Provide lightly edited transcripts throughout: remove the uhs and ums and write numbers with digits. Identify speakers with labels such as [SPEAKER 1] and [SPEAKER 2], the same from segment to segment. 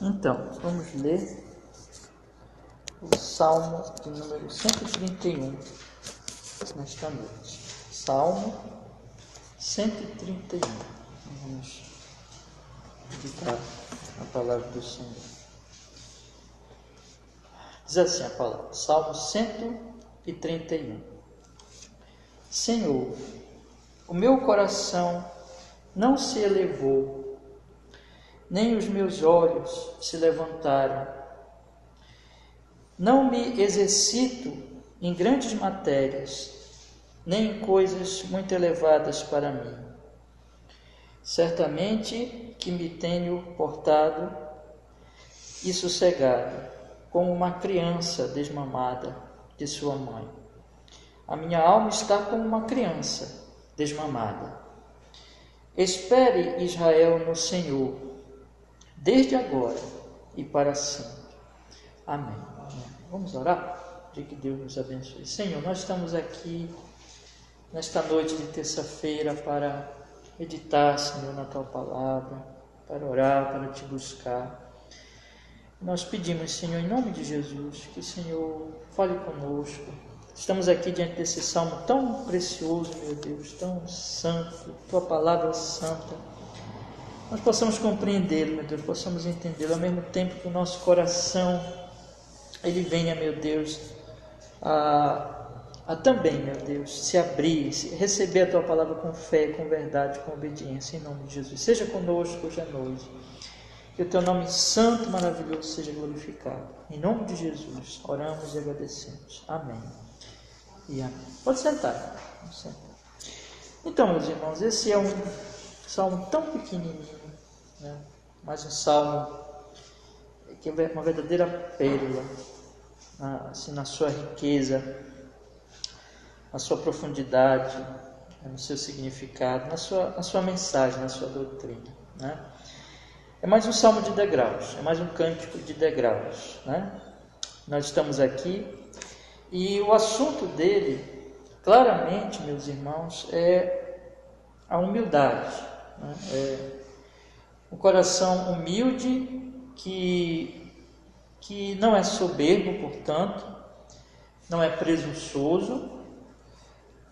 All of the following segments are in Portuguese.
[SPEAKER 1] Então, vamos ler o Salmo de número 131 nesta noite. Salmo 131. Vamos meditar a palavra do Senhor. Diz assim a palavra, Salmo 131. Senhor, o meu coração não se elevou, nem os meus olhos se levantaram. Não me exercito em grandes matérias, nem em coisas muito elevadas para mim. Certamente que me tenho portado e sossegado, como uma criança desmamada de sua mãe. A minha alma está como uma criança desmamada. Espere, Israel, no Senhor, desde agora e para sempre. Amém. Vamos orar? De que Deus nos abençoe. Senhor, nós estamos aqui nesta noite de terça-feira para meditar, Senhor, na Tua Palavra, para orar, para Te buscar. Nós pedimos, Senhor, em nome de Jesus, que o Senhor fale conosco. Estamos aqui diante desse salmo tão precioso, meu Deus, tão santo, Tua Palavra santa. Nós possamos compreendê-lo, meu Deus, possamos entendê-lo, ao mesmo tempo que o nosso coração, ele venha, meu Deus, a também, meu Deus, se abrir, receber a Tua Palavra com fé, com verdade, com obediência, em nome de Jesus. Seja conosco hoje à noite. Que o Teu nome santo e maravilhoso seja glorificado. Em nome de Jesus, oramos e agradecemos. Amém. E amém. Pode sentar. Então, meus irmãos, esse é um salmo tão pequenininho, né? Mas um salmo que é uma verdadeira pérola, assim, na sua riqueza, na sua profundidade, no seu significado, na sua mensagem, na sua doutrina, né? É mais um salmo de degraus, é mais um cântico de degraus, né? Nós estamos aqui e o assunto dele, claramente, meus irmãos, é a humildade, né? É um coração humilde que não é soberbo, portanto, não é presunçoso,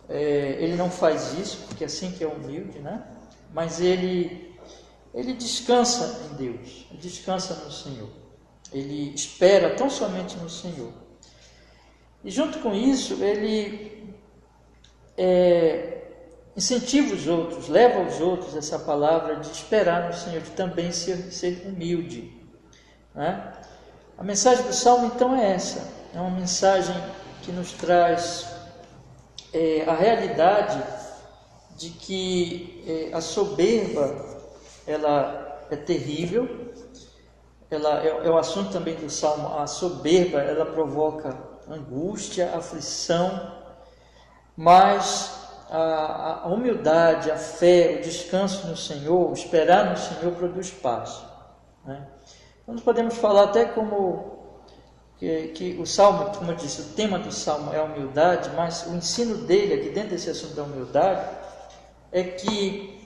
[SPEAKER 1] ele não faz isso, porque é assim que é humilde, né? Mas ele descansa em Deus, ele descansa no Senhor, ele espera tão somente no Senhor. E junto com isso, ele incentiva os outros, leva aos outros essa palavra de esperar no Senhor, de também ser humilde, né? A mensagem do Salmo, então, é essa. É uma mensagem que nos traz a realidade de que a soberba, ela é terrível. Ela é o assunto também do Salmo. A soberba, ela provoca angústia, aflição, mas a humildade, a fé, o descanso no Senhor, o esperar no Senhor produz paz, né? Então, nós podemos falar até como que o Salmo, como eu disse, o tema do Salmo é a humildade, mas o ensino dele aqui dentro desse assunto da humildade é que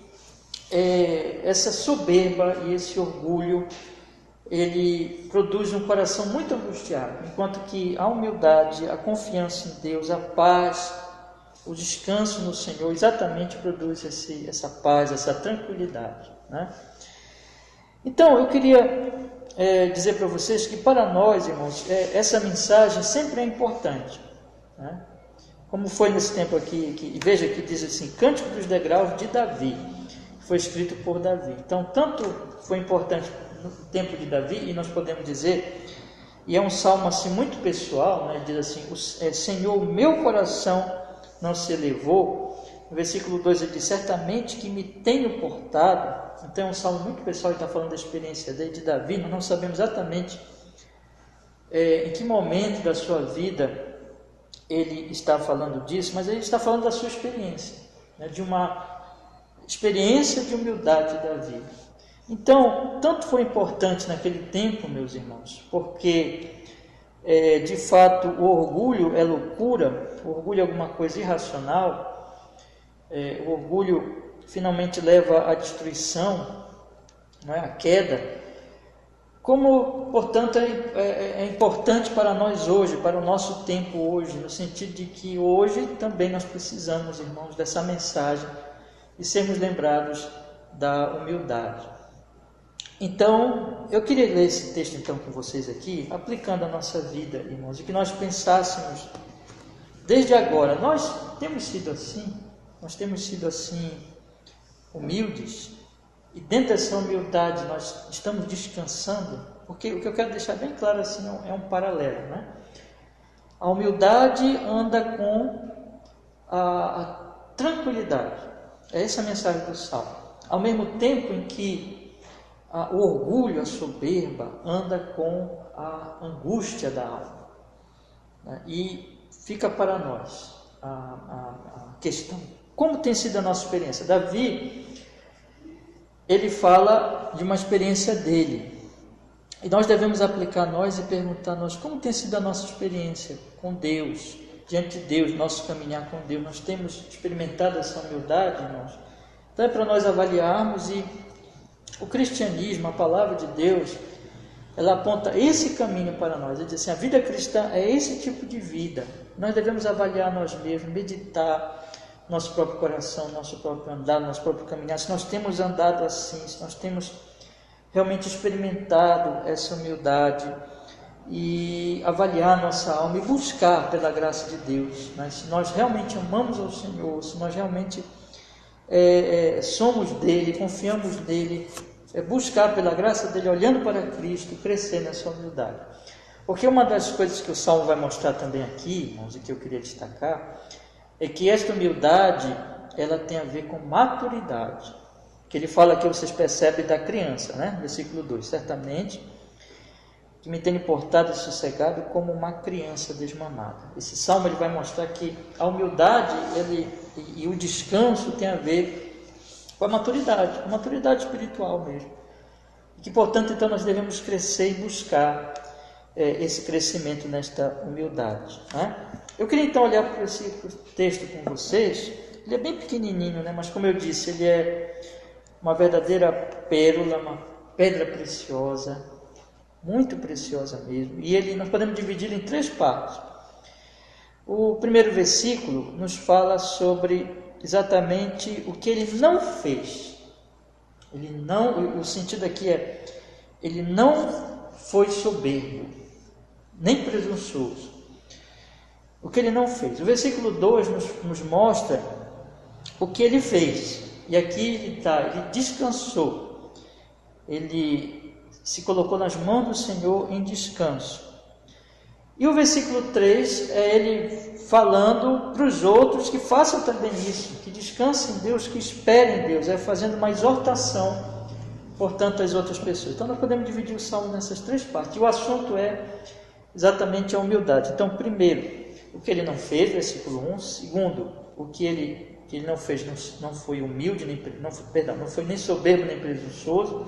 [SPEAKER 1] essa soberba e esse orgulho, ele produz um coração muito angustiado, enquanto que a humildade, a confiança em Deus, a paz, o descanso no Senhor, exatamente produz essa paz, essa tranquilidade, né? Então, eu queria dizer para vocês que para nós, irmãos, essa mensagem sempre é importante, né? Como foi nesse tempo aqui, veja que diz assim, Cântico dos Degraus de Davi, que foi escrito por Davi. Então, tanto foi importante no tempo de Davi, e nós podemos dizer, e é um salmo assim muito pessoal, né? Diz assim, Senhor, o meu coração não se elevou. No versículo 2 ele diz, certamente que me tenho portado. Então é um salmo muito pessoal, ele está falando da experiência dele, de Davi. Nós não sabemos exatamente em que momento da sua vida ele está falando disso, mas ele está falando da sua experiência, né? De uma experiência de humildade de Davi. Então, tanto foi importante naquele tempo, meus irmãos, porque de fato o orgulho é loucura, o orgulho é alguma coisa irracional, o orgulho finalmente leva à destruição, não é? À queda. Como, portanto, é importante para nós hoje, para o nosso tempo hoje, no sentido de que hoje também nós precisamos, irmãos, dessa mensagem e sermos lembrados da humildade. Então, eu queria ler esse texto então com vocês aqui, aplicando a nossa vida, irmãos, e que nós pensássemos desde agora. Nós temos sido assim, humildes, e dentro dessa humildade nós estamos descansando, porque o que eu quero deixar bem claro assim é um paralelo, né? A humildade anda com a tranquilidade. É essa a mensagem do Salmo. Ao mesmo tempo em que o orgulho, a soberba, anda com a angústia da alma. Né? E fica para nós a questão. Como tem sido a nossa experiência? Davi, ele fala de uma experiência dele. E nós devemos aplicar a nós e perguntar a nós como tem sido a nossa experiência com Deus, diante de Deus, nosso caminhar com Deus. Nós temos experimentado essa humildade, irmãos? Então é para nós avaliarmos, e o cristianismo, a palavra de Deus, ela aponta esse caminho para nós. Ele diz assim, a vida cristã é esse tipo de vida. Nós devemos avaliar nós mesmos, meditar nosso próprio coração, nosso próprio andar, nosso próprio caminhar, se nós temos andado assim, se nós temos realmente experimentado essa humildade, e avaliar nossa alma e buscar pela graça de Deus, né? Se nós realmente amamos ao Senhor, se nós realmente somos dele, confiamos nele, buscar pela graça dele, olhando para Cristo, crescer nessa humildade. Porque uma das coisas que o Salmo vai mostrar também aqui, irmãos, e que eu queria destacar, é que esta humildade, ela tem a ver com maturidade, que ele fala aqui, vocês percebem, da criança, né? Versículo 2, certamente que me tenho portado sossegado como uma criança desmamada. Esse salmo ele vai mostrar que a humildade e o descanso tem a ver com a maturidade espiritual mesmo, e que, portanto, então nós devemos crescer e buscar esse crescimento nesta humildade, né? Eu queria então olhar para esse texto com vocês. Ele é bem pequenininho, né? Mas como eu disse, ele é uma verdadeira pérola, uma pedra preciosa, muito preciosa mesmo. E nós podemos dividi-lo em 3 partes. O primeiro versículo nos fala sobre exatamente o que ele não fez. O sentido aqui é, ele não foi soberbo, nem presunçoso. O que ele não fez. O versículo 2 nos mostra o que ele fez. E aqui ele descansou. Ele se colocou nas mãos do Senhor em descanso. E o versículo 3 é ele falando para os outros que façam também isso, que descansem em Deus, que esperem em Deus, fazendo uma exortação, portanto, às outras pessoas. Então nós podemos dividir o salmo nessas 3 partes. E o assunto é exatamente a humildade. Então, primeiro, o que ele não fez, versículo 1. Segundo, o que ele não fez não foi humilde, não foi nem soberbo nem presunçoso.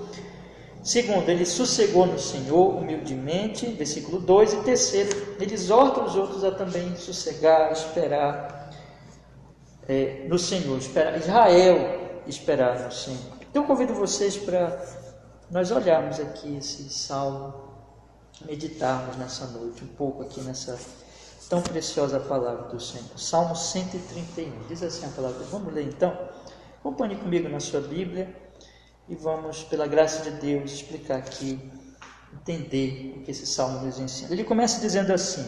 [SPEAKER 1] Segundo, ele sossegou no Senhor humildemente, versículo 2. E terceiro, ele exorta os outros a também sossegar, esperar no Senhor, Israel esperar no Senhor. Então eu convido vocês para nós olharmos aqui esse salmo, meditarmos nessa noite um pouco aqui nessa tão preciosa palavra do Senhor. Salmo 131, diz assim a palavra. Vamos ler então? Acompanhe comigo na sua Bíblia e vamos, pela graça de Deus, explicar aqui, entender o que esse salmo nos ensina. Ele começa dizendo assim: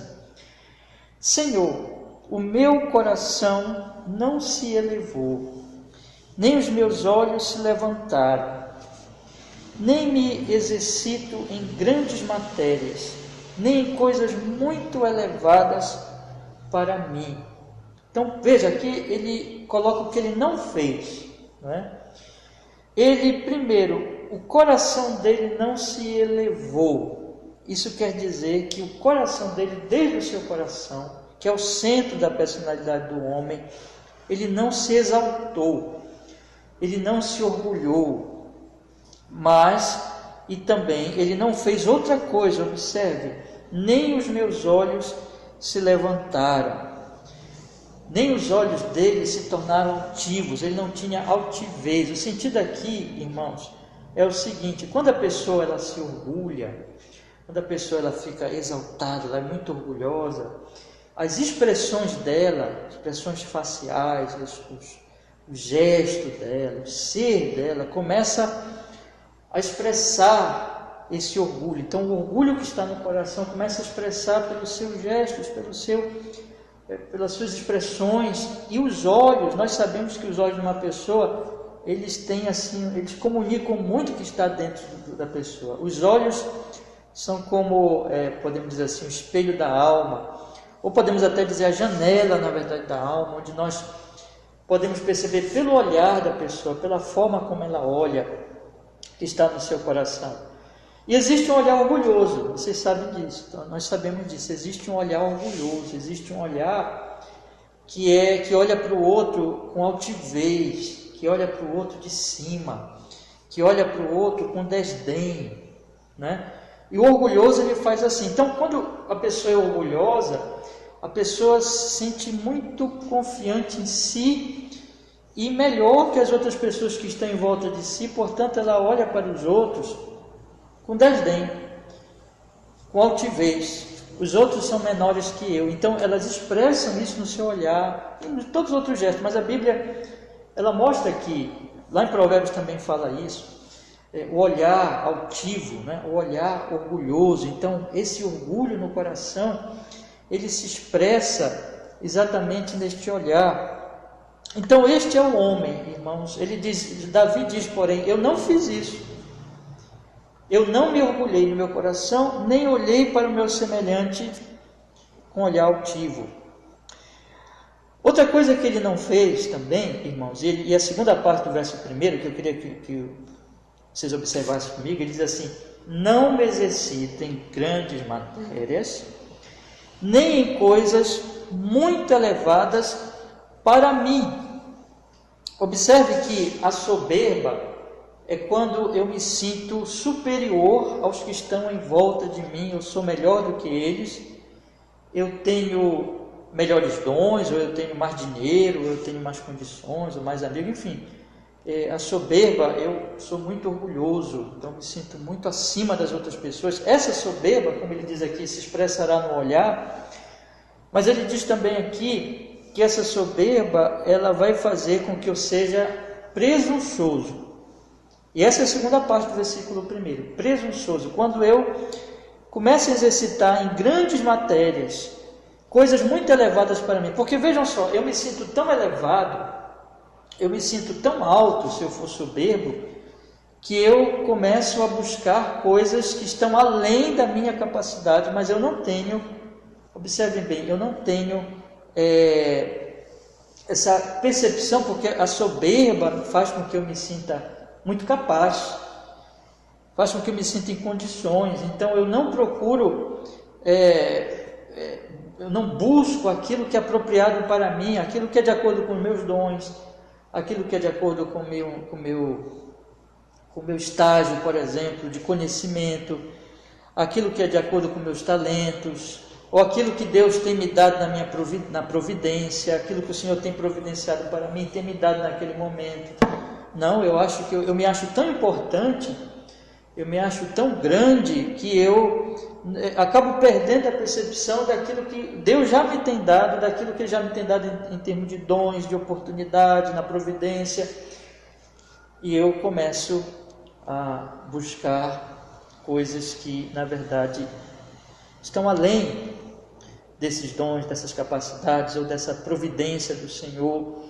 [SPEAKER 1] Senhor, o meu coração não se elevou, nem os meus olhos se levantaram, nem me exercito em grandes matérias, nem em coisas muito elevadas para mim. Então veja, aqui ele coloca o que ele não fez, não é? Ele, primeiro, o coração dele não se elevou. Isso quer dizer que o coração dele, desde o seu coração, que é o centro da personalidade do homem, ele não se exaltou, ele não se orgulhou, e também ele não fez outra coisa, observe, nem os meus olhos se levantaram, nem os olhos dele se tornaram altivos, ele não tinha altivez. O sentido aqui, irmãos, é o seguinte: quando a pessoa ela se orgulha, quando a pessoa ela fica exaltada, ela é muito orgulhosa, as expressões dela, expressões faciais, o gesto dela, o ser dela, começa a expressar esse orgulho. Então, o orgulho que está no coração começa a expressar pelos seus gestos, pelas suas expressões. E os olhos, nós sabemos que os olhos de uma pessoa, eles comunicam muito o que está dentro da pessoa. Os olhos são como, podemos dizer assim, o espelho da alma, ou podemos até dizer a janela, na verdade, da alma, onde nós podemos perceber pelo olhar da pessoa, pela forma como ela olha, que está no seu coração. E existe um olhar orgulhoso, vocês sabem disso, então, nós sabemos disso. Existe um olhar orgulhoso, existe um olhar que olha para o outro com altivez, que olha para o outro de cima, que olha para o outro com desdém, né? E o orgulhoso, ele faz assim. Então, quando a pessoa é orgulhosa, a pessoa se sente muito confiante em si e melhor que as outras pessoas que estão em volta de si, portanto, ela olha para os outros com desdém, com altivez. Os outros são menores que eu, então elas expressam isso no seu olhar, em todos os outros gestos, mas a Bíblia, ela mostra que, lá em Provérbios também fala isso, o olhar altivo, né? O olhar orgulhoso. Então, esse orgulho no coração, ele se expressa exatamente neste olhar. Então, este é o homem, irmãos. Davi diz, porém, eu não fiz isso. Eu não me orgulhei no meu coração, nem olhei para o meu semelhante com olhar altivo. Outra coisa que ele não fez também, irmãos, e a segunda parte do verso 1, que eu queria que vocês observassem comigo, ele diz assim: não me exercito em grandes matérias, nem em coisas muito elevadas para mim. Observe que a soberba é quando eu me sinto superior aos que estão em volta de mim, eu sou melhor do que eles, eu tenho melhores dons, ou eu tenho mais dinheiro, ou eu tenho mais condições, ou mais amigos, enfim. A soberba, eu sou muito orgulhoso, então me sinto muito acima das outras pessoas. Essa soberba, como ele diz aqui, se expressará no olhar, mas ele diz também aqui que essa soberba, ela vai fazer com que eu seja presunçoso. E essa é a segunda parte do versículo 1, presunçoso, quando eu começo a exercitar em grandes matérias, coisas muito elevadas para mim, porque vejam só, eu me sinto tão elevado, eu me sinto tão alto, se eu for soberbo, que eu começo a buscar coisas que estão além da minha capacidade, mas eu não tenho, observem bem, eu não tenho essa percepção, porque a soberba faz com que eu me sinta muito capaz, faz com que eu me sinta em condições. Então eu não procuro, eu não busco aquilo que é apropriado para mim, aquilo que é de acordo com os meus dons, aquilo que é de acordo com o meu estágio, por exemplo, de conhecimento, aquilo que é de acordo com meus talentos, ou aquilo que Deus tem me dado na providência, aquilo que o Senhor tem providenciado para mim, tem me dado naquele momento. Não, eu acho que eu me acho tão importante, eu me acho tão grande, que eu acabo perdendo a percepção daquilo que Deus já me tem dado, daquilo que Ele já me tem dado em termos de dons, de oportunidade, na providência, e eu começo a buscar coisas que, na verdade, estão além desses dons, dessas capacidades, ou dessa providência do Senhor,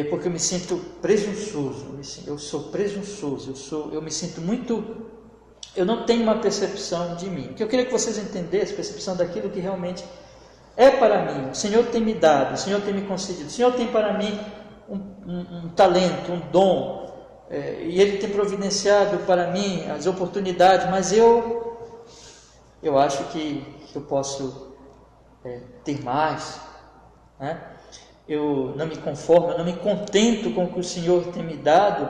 [SPEAKER 1] porque eu me sinto presunçoso, eu sou presunçoso, eu me sinto muito, eu não tenho uma percepção de mim. O que eu queria que vocês entendessem, percepção daquilo que realmente é para mim. O Senhor tem me dado, o Senhor tem me concedido, o Senhor tem para mim um talento, um dom, e Ele tem providenciado para mim as oportunidades, mas eu acho que eu posso ter mais, né? Eu não me conformo, eu não me contento com o que o Senhor tem me dado,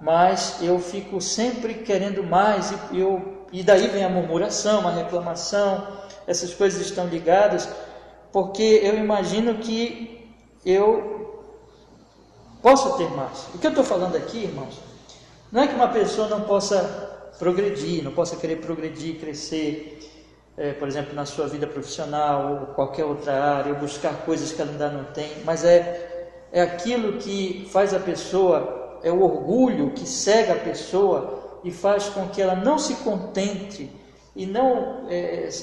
[SPEAKER 1] mas eu fico sempre querendo mais, e daí vem a murmuração, a reclamação. Essas coisas estão ligadas, porque eu imagino que eu posso ter mais. O que eu estou falando aqui, irmãos, Não é que uma pessoa não possa progredir, não possa querer progredir, crescer, por exemplo, na sua vida profissional ou qualquer outra área, ou buscar coisas que ela ainda não tem, mas é aquilo que faz a pessoa, é o orgulho que cega a pessoa e faz com que ela não se contente e não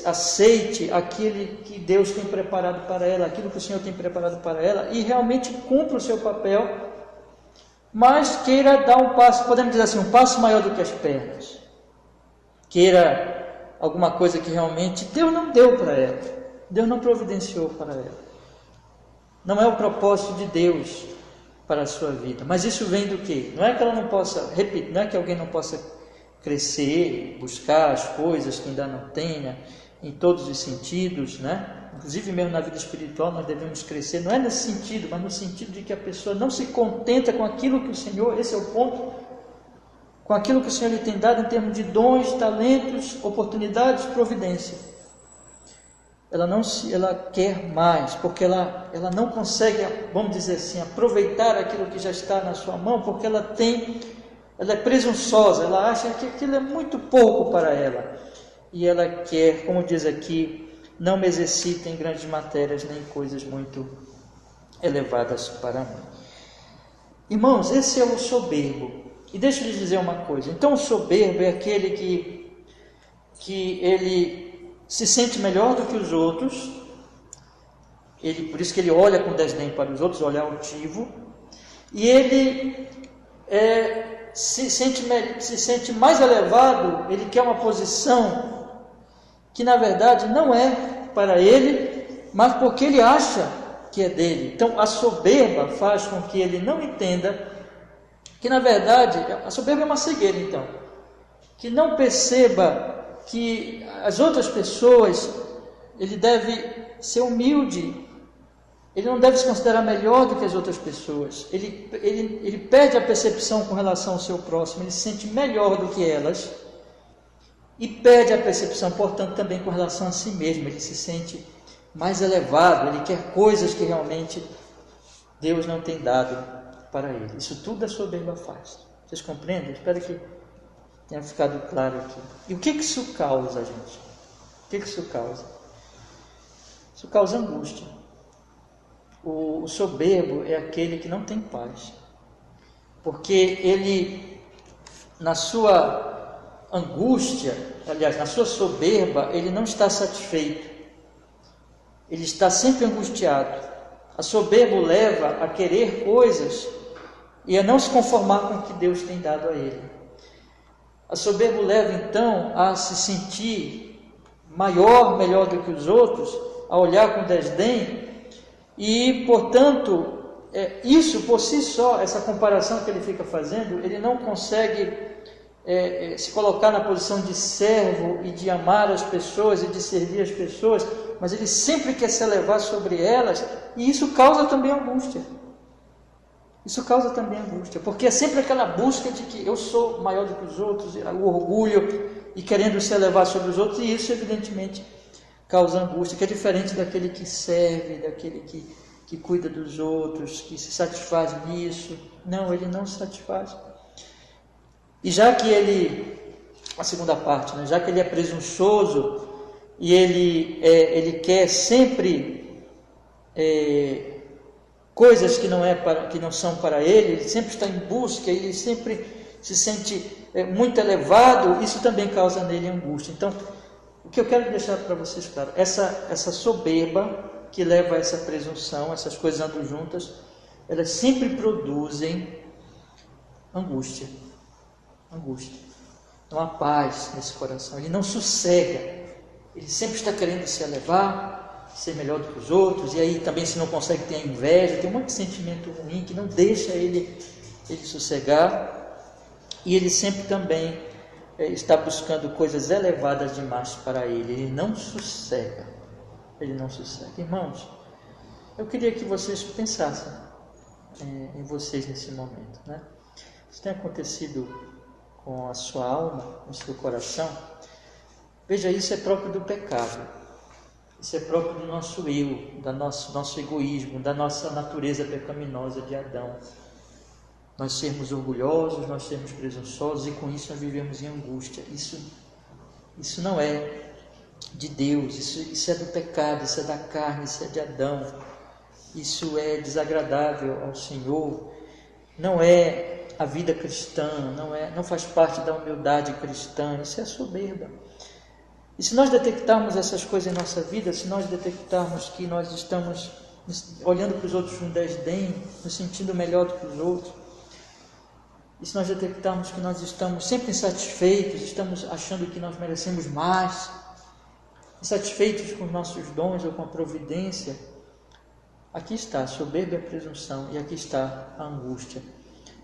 [SPEAKER 1] aceite aquilo que Deus tem preparado para ela, aquilo que o Senhor tem preparado para ela, e realmente cumpra o seu papel, mas queira dar um passo, podemos dizer assim, um passo maior do que as pernas, queira alguma coisa que realmente Deus não deu para ela, Deus não providenciou para ela, não é o propósito de Deus para a sua vida. Mas isso vem do quê? Não é que ela não possa, repito, não é que alguém não possa crescer, buscar as coisas que ainda não tenha, em todos os sentidos, né? Inclusive mesmo na vida espiritual nós devemos crescer, não é nesse sentido, mas no sentido de que a pessoa não se contenta com aquilo que o Senhor, esse é o ponto, com aquilo que o Senhor lhe tem dado em termos de dons, talentos, oportunidades, providência. Ela quer mais, porque ela não consegue, vamos dizer assim, aproveitar aquilo que já está na sua mão, porque ela é presunçosa, ela acha que aquilo é muito pouco para ela. E ela quer, como diz aqui, não me exercita em grandes matérias, nem coisas muito elevadas para mim. Irmãos, esse é o soberbo. E deixa eu lhes dizer uma coisa. Então o soberbo é aquele que ele se sente melhor do que os outros, por isso que ele olha com desdém para os outros, olha altivo, e ele se sente mais elevado, ele quer uma posição que na verdade não é para ele, mas porque ele acha que é dele. Então a soberba faz com que ele não entenda que na verdade, a soberba é uma cegueira então, que não perceba que as outras pessoas, ele deve ser humilde, ele não deve se considerar melhor do que as outras pessoas, ele perde a percepção com relação ao seu próximo, ele se sente melhor do que elas, e perde a percepção, portanto, também com relação a si mesmo, ele se sente mais elevado, ele quer coisas que realmente Deus não tem dado para ele. Isso tudo a soberba faz. Vocês compreendem? Espero que tenha ficado claro aqui. E o que isso causa, gente? O que isso causa? Isso causa angústia. O soberbo é aquele que não tem paz, porque ele, na sua angústia, aliás, na sua soberba, ele não está satisfeito, ele está sempre angustiado. A soberba o leva a querer coisas e a não se conformar com o que Deus tem dado a ele. A soberba o leva então a se sentir maior, melhor do que os outros, a olhar com desdém, e portanto, isso por si só, essa comparação que ele fica fazendo, ele não consegue se colocar na posição de servo e de amar as pessoas e de servir as pessoas, mas ele sempre quer se elevar sobre elas, e isso causa também angústia. Isso causa também angústia, porque é sempre aquela busca de que eu sou maior do que os outros, o orgulho e querendo se elevar sobre os outros, e isso evidentemente causa angústia, que é diferente daquele que serve, daquele que cuida dos outros, que se satisfaz nisso. Não, ele não se satisfaz. E já que a segunda parte, né, já que ele é presunçoso e ele quer sempre coisas que não são para ele sempre está em busca, ele sempre se sente muito elevado, isso também causa nele angústia. Então, o que eu quero deixar para vocês claro, essa soberba que leva a essa presunção, essas coisas andam juntas, elas sempre produzem angústia. Não há paz nesse coração, ele não sossega, ele sempre está querendo se elevar, ser melhor do que os outros, e aí também, se não consegue, tem a inveja, tem um monte de sentimento ruim que não deixa ele sossegar, e ele sempre também está buscando coisas elevadas demais para ele não sossega, Irmãos, eu queria que vocês pensassem em vocês nesse momento, né? Isso tem acontecido com a sua alma, com o seu coração. Veja, isso é próprio do pecado, isso é próprio do nosso eu, do nosso egoísmo, da nossa natureza pecaminosa de Adão. nós sermos orgulhosos, nós sermos presunçosos e com isso nós vivemos em angústia. Isso não é de Deus, isso é do pecado, isso é da carne, isso é de Adão. Isso é desagradável ao Senhor, não é a vida cristã, não faz parte da humildade cristã, isso é soberba. E se nós detectarmos essas coisas em nossa vida, se nós detectarmos que nós estamos olhando para os outros com desdém, nos sentindo melhor do que os outros, e se nós detectarmos que nós estamos sempre insatisfeitos, estamos achando que nós merecemos mais, insatisfeitos com os nossos dons ou com a providência, aqui está a soberba e a presunção, e aqui está a angústia.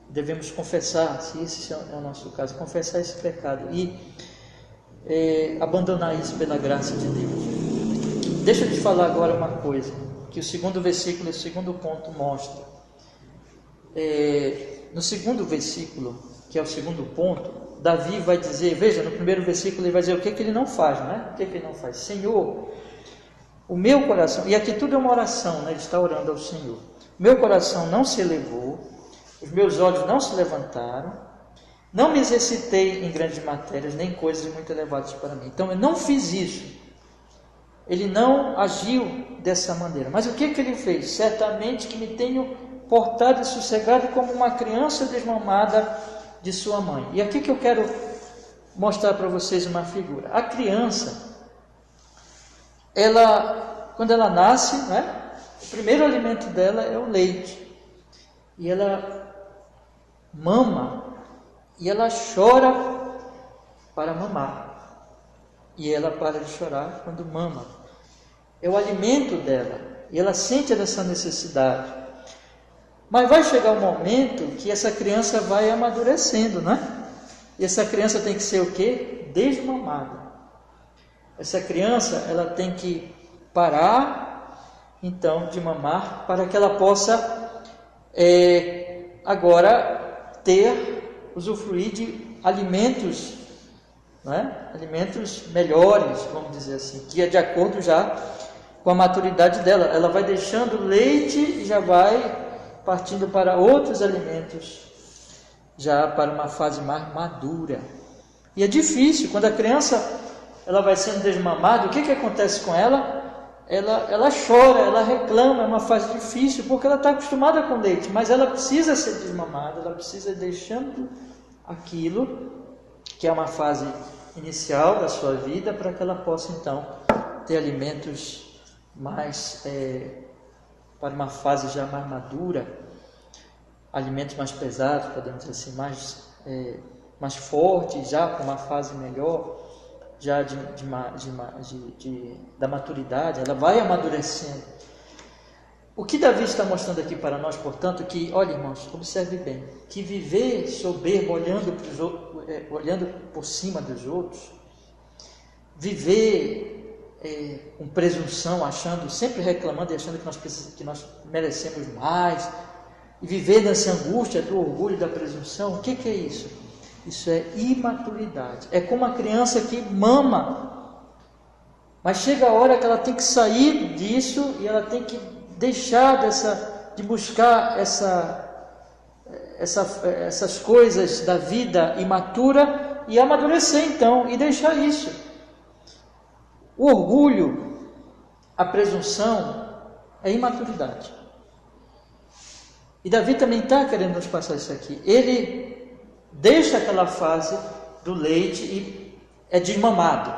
[SPEAKER 1] Devemos confessar, se esse é o nosso caso, confessar esse pecado e abandonar isso pela graça de Deus. Deixa eu te falar agora uma coisa, que o segundo versículo, o segundo ponto mostra. No segundo versículo, que é o segundo ponto, Davi vai dizer, veja, no primeiro versículo ele vai dizer o que ele não faz, né? O que ele não faz? Senhor, o meu coração, e aqui tudo é uma oração, né? Ele está orando ao Senhor. Meu coração não se elevou, os meus olhos não se levantaram, não me exercitei em grandes matérias, nem coisas muito elevadas para mim. Então eu não fiz isso, ele não agiu dessa maneira. Mas o que ele fez? Certamente que me tenho portado e sossegado como uma criança desmamada de sua mãe. E aqui que eu quero mostrar para vocês uma figura. A criança, quando ela nasce, né, o primeiro alimento dela é o leite. E ela mama, e ela chora para mamar. E ela para de chorar quando mama. É o alimento dela, e ela sente essa necessidade. Mas vai chegar um momento que essa criança vai amadurecendo, né? E essa criança tem que ser o quê? Desmamada. Essa criança, ela tem que parar, então, de mamar, para que ela possa, agora, usufruir de alimentos, né? Alimentos melhores, vamos dizer assim, que é de acordo já com a maturidade dela. Ela vai deixando leite e já vai partindo para outros alimentos, já para uma fase mais madura. E é difícil, quando a criança ela vai sendo desmamada, o que acontece com ela? Ela chora, ela reclama, é uma fase difícil, porque ela está acostumada com leite, mas ela precisa ser desmamada, ela precisa ir deixando aquilo, que é uma fase inicial da sua vida, para que ela possa então ter alimentos mais, para uma fase já mais madura, alimentos mais pesados, podemos dizer assim, mais fortes, já com uma fase melhor, já da maturidade, ela vai amadurecendo. O que Davi está mostrando aqui para nós, portanto, que, olha irmãos, observe bem, que viver soberbo, olhando por cima dos outros, viver com presunção, sempre reclamando e achando que nós merecemos mais, e viver nessa angústia do orgulho e da presunção, o que é isso? Isso é imaturidade. É como a criança que mama, mas chega a hora que ela tem que sair disso e ela tem que deixar de buscar essas coisas da vida imatura e amadurecer então e deixar isso. O orgulho, a presunção é imaturidade. E Davi também está querendo nos passar isso aqui. Ele deixa aquela fase do leite e é desmamado,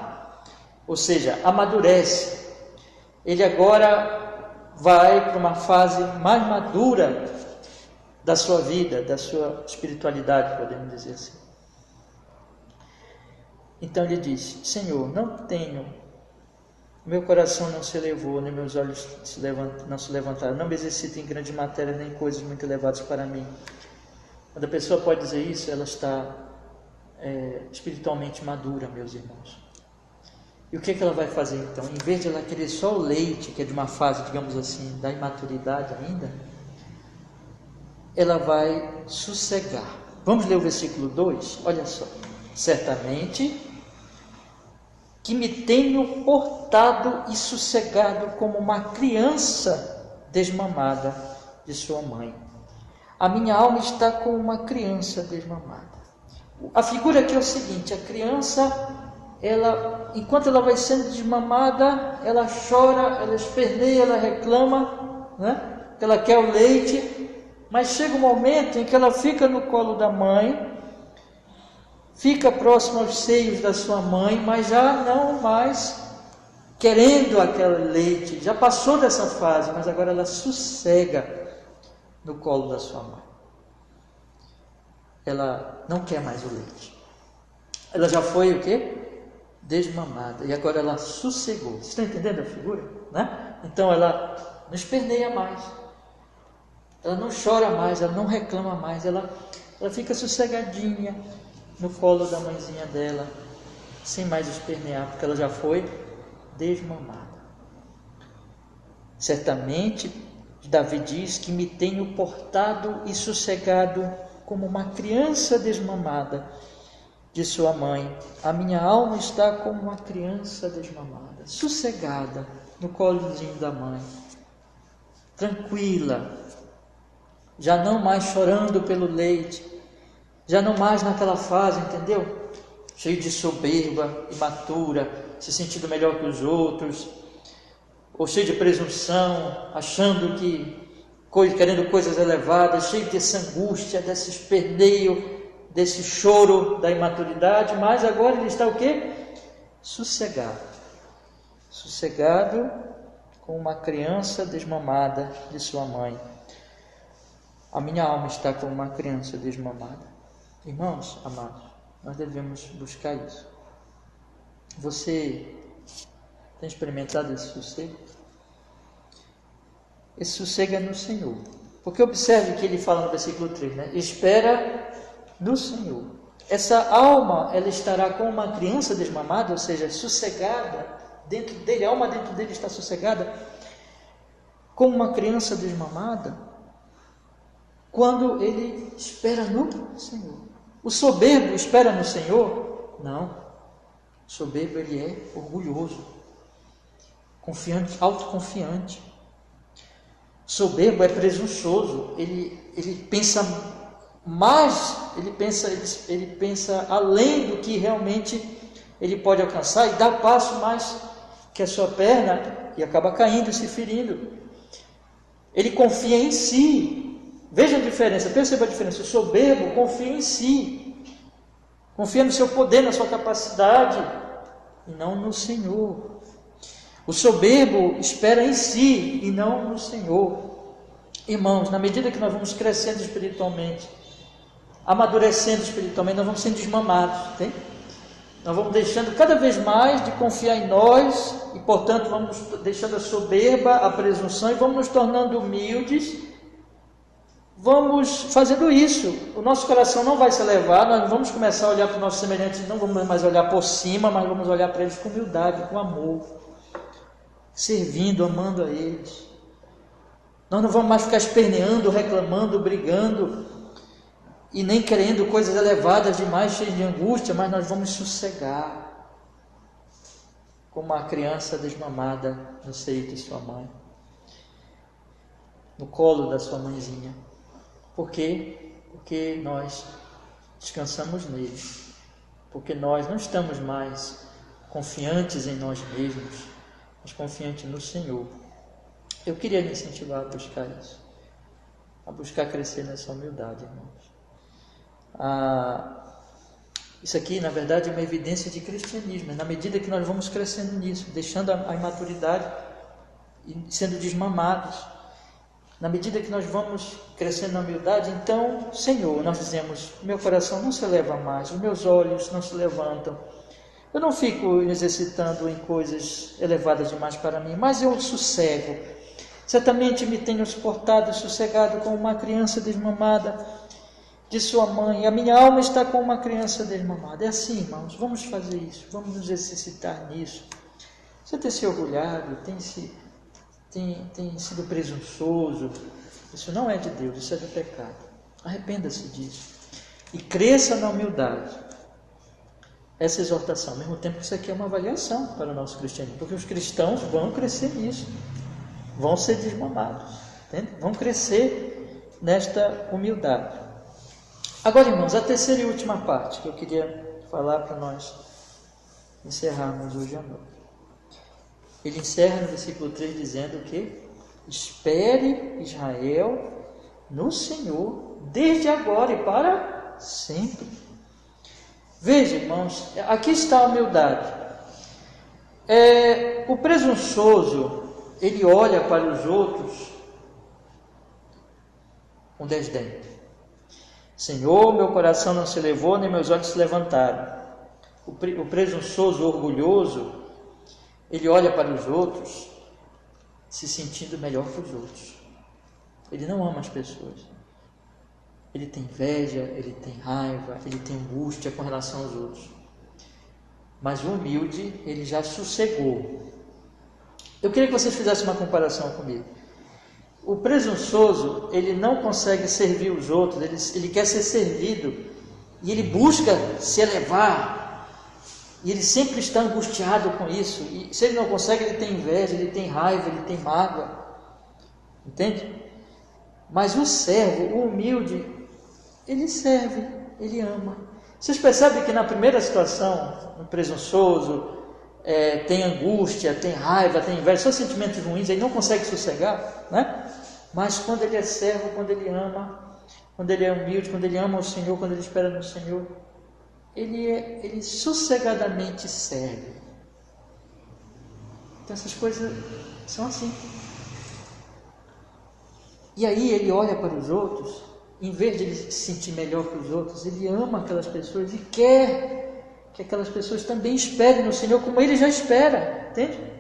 [SPEAKER 1] ou seja, amadurece. Ele agora vai para uma fase mais madura da sua vida, da sua espiritualidade, podemos dizer assim. Então ele diz: Senhor, meu coração não se elevou, nem meus olhos não se levantaram, não me exercito em grande matéria, nem coisas muito elevadas para mim. Quando a pessoa pode dizer isso, ela está espiritualmente madura, meus irmãos. E o que ela vai fazer então? Em vez de ela querer só o leite, que é de uma fase, digamos assim, da imaturidade ainda, ela vai sossegar. Vamos ler o versículo 2? Olha só. Certamente que me tenho portado e sossegado como uma criança desmamada de sua mãe. A minha alma está como uma criança desmamada. A figura aqui é o seguinte: a criança, enquanto ela vai sendo desmamada, ela chora, ela esperneia, ela reclama, né? Que ela quer o leite, mas chega um momento em que ela fica no colo da mãe, fica próximo aos seios da sua mãe, mas já não mais querendo aquele leite, já passou dessa fase, mas agora ela sossega no colo da sua mãe. Ela não quer mais o leite. Ela já foi o quê? Desmamada. E agora ela sossegou. Vocês estão entendendo a figura? Né? Então ela não esperneia mais. Ela não chora mais, ela não reclama mais. Ela fica sossegadinha no colo da mãezinha dela, sem mais espernear, porque ela já foi desmamada. Certamente, Davi diz que me tenho portado e sossegado como uma criança desmamada de sua mãe. A minha alma está como uma criança desmamada, sossegada no colozinho da mãe, tranquila, já não mais chorando pelo leite, já não mais naquela fase, entendeu? Cheio de soberba, imatura, se sentindo melhor que os outros, ou cheio de presunção, achando querendo coisas elevadas, cheio dessa angústia, desse esperneio, desse choro da imaturidade, mas agora ele está o quê? Sossegado. Sossegado como uma criança desmamada de sua mãe. A minha alma está como uma criança desmamada. Irmãos amados, nós devemos buscar isso. Você tem experimentado esse sossego? Esse sossego é no Senhor. Porque observe que ele fala no versículo 3, né? Espera no Senhor. Essa alma, ela estará como uma criança desmamada, ou seja, sossegada dentro dele, a alma dentro dele está sossegada, como uma criança desmamada, quando ele espera no Senhor. O soberbo espera no Senhor? Não. O soberbo, ele é orgulhoso, confiante, autoconfiante. Soberbo é presunçoso, ele pensa mais, ele pensa além do que realmente ele pode alcançar e dá passo mais que a sua perna e acaba caindo e se ferindo. Ele confia em si. Veja a diferença, perceba a diferença. O soberbo confia em si, confia no seu poder, na sua capacidade e não no Senhor. O soberbo espera em si e não no Senhor. Irmãos, na medida que nós vamos crescendo espiritualmente, amadurecendo espiritualmente, nós vamos sendo desmamados, tem? Nós vamos deixando cada vez mais de confiar em nós e, portanto, vamos deixando a soberba, a presunção e vamos nos tornando humildes. Vamos fazendo isso. O nosso coração não vai se elevar, nós vamos começar a olhar para os nossos semelhantes, não vamos mais olhar por cima, mas vamos olhar para eles com humildade, com amor, servindo, amando a eles. Nós não vamos mais ficar esperneando, reclamando, brigando e nem querendo coisas elevadas demais, cheias de angústia, mas nós vamos sossegar como uma criança desmamada no seio de sua mãe, no colo da sua mãezinha. Por quê? Porque nós descansamos nele, porque nós não estamos mais confiantes em nós mesmos, mas confiantes no Senhor. Eu queria me incentivar a buscar isso, a buscar crescer nessa humildade, irmãos. Isso aqui, na verdade, é uma evidência de cristianismo. Na medida que nós vamos crescendo nisso, deixando a imaturidade e sendo desmamados, na medida que nós vamos crescendo na humildade, então, Senhor, nós dizemos, meu coração não se eleva mais, os meus olhos não se levantam, eu não fico me exercitando em coisas elevadas demais para mim, mas eu sossego. Certamente me tenho suportado, sossegado como uma criança desmamada de sua mãe. A minha alma está como uma criança desmamada. É assim, irmãos, vamos fazer isso, vamos nos exercitar nisso. Você tem se orgulhado, tem sido presunçoso, isso não é de Deus, isso é do pecado. Arrependa-se disso e cresça na humildade. Essa exortação, ao mesmo tempo que isso aqui é uma avaliação para o nosso cristianismo, porque os cristãos vão crescer nisso, vão ser desmamados, entende? Vão crescer nesta humildade. Agora, irmãos, a terceira e última parte que eu queria falar para nós encerrarmos hoje à noite. Ele encerra no versículo 3 dizendo que espere Israel no Senhor desde agora e para sempre. Veja, irmãos, aqui está a humildade. O presunçoso, ele olha para os outros com desdém. Senhor, meu coração não se elevou, nem meus olhos se levantaram. O presunçoso, o orgulhoso, ele olha para os outros se sentindo melhor que os outros. Ele não ama as pessoas. Ele tem inveja, ele tem raiva, ele tem angústia com relação aos outros. Mas o humilde, ele já sossegou. Eu queria que vocês fizessem uma comparação comigo. O presunçoso, ele não consegue servir os outros, ele quer ser servido, e ele busca se elevar, e ele sempre está angustiado com isso, e se ele não consegue, ele tem inveja, ele tem raiva, ele tem mágoa, entende? Mas o servo, o humilde, ele serve, ele ama. Vocês percebem que na primeira situação, o presunçoso tem angústia, tem raiva, tem inveja, são sentimentos ruins, ele não consegue sossegar, né? Mas quando ele é servo, quando ele ama, quando ele é humilde, quando ele ama o Senhor, quando ele espera no Senhor, ele sossegadamente serve. Então essas coisas são assim. E aí ele olha para os outros, em vez de ele se sentir melhor que os outros, ele ama aquelas pessoas e quer que aquelas pessoas também esperem no Senhor como ele já espera, entende?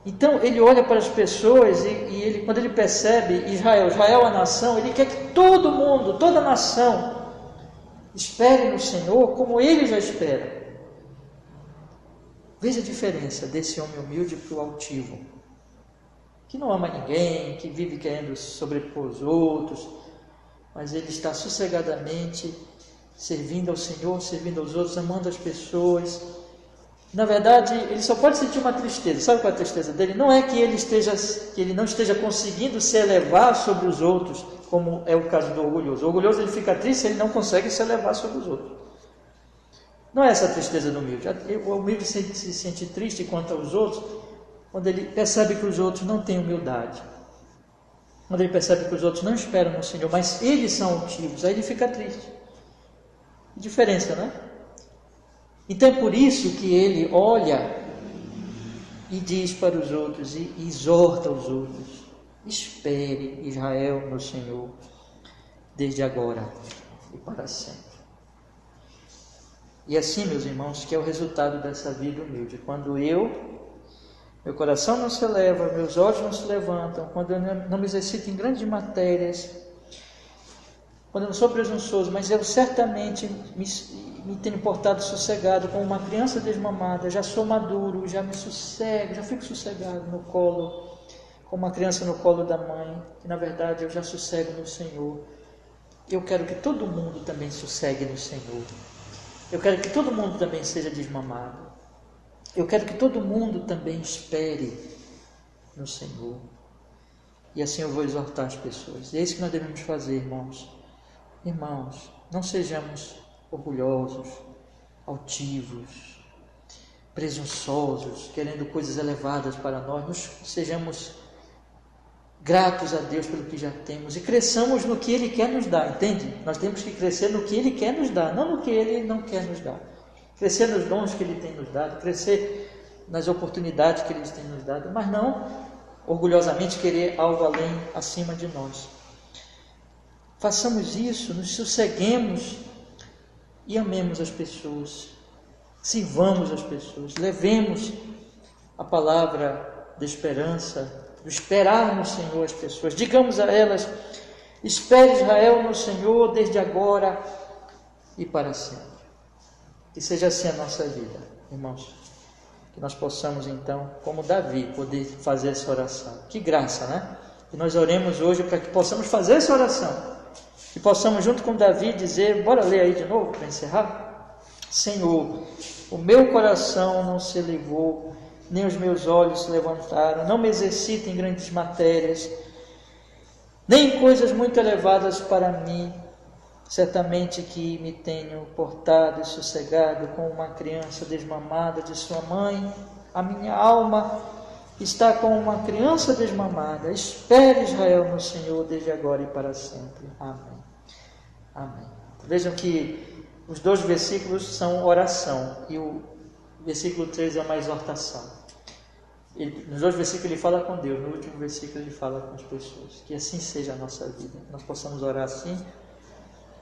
[SPEAKER 1] Então ele olha para as pessoas e ele, quando ele percebe Israel a nação, ele quer que todo mundo, toda a nação, espere no Senhor como ele já espera. Veja a diferença desse homem humilde para o altivo, que não ama ninguém, que vive querendo sobrepor os outros, mas ele está sossegadamente servindo ao Senhor, servindo aos outros, amando as pessoas. Na verdade, ele só pode sentir uma tristeza. Sabe qual é a tristeza dele? Não é que ele não esteja conseguindo se elevar sobre os outros, como é o caso do orgulhoso. O orgulhoso, ele fica triste se ele não consegue se elevar sobre os outros. Não é essa a tristeza do humilde. O humilde se sente triste quanto aos outros quando ele percebe que os outros não têm humildade. Quando ele percebe que os outros não esperam no Senhor, mas eles são altivos, aí ele fica triste. Diferença, né? Então é por isso que ele olha e diz para os outros e exorta os outros: espere Israel no Senhor, desde agora e para sempre. E assim, meus irmãos, que é o resultado dessa vida humilde. Quando meu coração não se eleva, meus olhos não se levantam, quando eu não me exercito em grandes matérias, quando eu não sou presunçoso, mas eu certamente me tenho portado sossegado como uma criança desmamada, já sou maduro, já me sossego, já fico sossegado no colo, como uma criança no colo da mãe, que na verdade eu já sossego no Senhor. Eu quero que todo mundo também sossegue no Senhor. Eu quero que todo mundo também seja desmamado. Eu quero que todo mundo também espere no Senhor. E assim eu vou exortar as pessoas. E é isso que nós devemos fazer, irmãos. Irmãos, não sejamos orgulhosos, altivos, presunçosos, querendo coisas elevadas para nós. Sejamos gratos a Deus pelo que já temos e cresçamos no que Ele quer nos dar, entende? Nós temos que crescer no que Ele quer nos dar, não no que Ele não quer nos dar. Crescer nos dons que Ele tem nos dado, crescer nas oportunidades que Ele tem nos dado, mas não orgulhosamente querer algo além, acima de nós. Façamos isso, nos sosseguemos e amemos as pessoas, sirvamos as pessoas, levemos a palavra de esperança, do esperar no Senhor as pessoas, digamos a elas: espere Israel no Senhor desde agora e para sempre. Que seja assim a nossa vida, irmãos, que nós possamos então, como Davi, poder fazer essa oração. Que graça, né? Que nós oremos hoje para que possamos fazer essa oração. E possamos junto com Davi dizer, bora ler aí de novo para encerrar? Senhor, o meu coração não se elevou, nem os meus olhos se levantaram, não me exercito em grandes matérias, nem em coisas muito elevadas para mim. Certamente que me tenho portado e sossegado como uma criança desmamada de sua mãe. A minha alma está como uma criança desmamada. Espere, Israel, no Senhor, desde agora e para sempre. Amém. Amém. Vejam que os 2 versículos são oração e o versículo 3 é uma exortação. Nos 2 versículos ele fala com Deus, no último versículo ele fala com as pessoas. Que assim seja a nossa vida. Nós possamos orar assim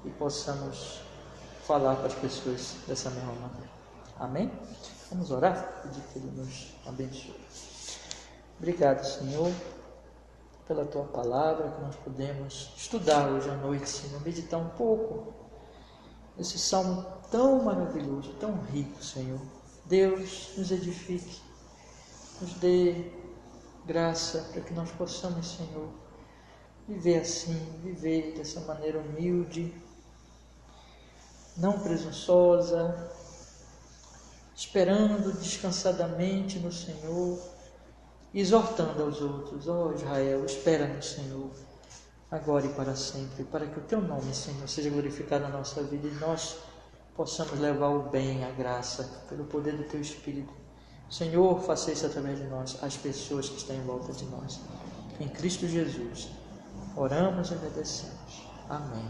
[SPEAKER 1] e possamos falar com as pessoas dessa mesma maneira. Amém? Vamos orar? Pedir que Ele nos abençoe. Obrigado, Senhor, pela Tua palavra que nós podemos estudar hoje à noite, Senhor, meditar um pouco nesse salmo tão maravilhoso, tão rico, Senhor. Deus, nos edifique, nos dê graça para que nós possamos, Senhor, viver assim, viver dessa maneira humilde, não presunçosa, esperando descansadamente no Senhor, exortando aos outros. Ó Israel, espera no Senhor, agora e para sempre, para que o Teu nome, Senhor, seja glorificado na nossa vida e nós possamos levar o bem, a graça, pelo poder do Teu Espírito. Senhor, faça isso através de nós, as pessoas que estão em volta de nós. Em Cristo Jesus, oramos e agradecemos. Amém.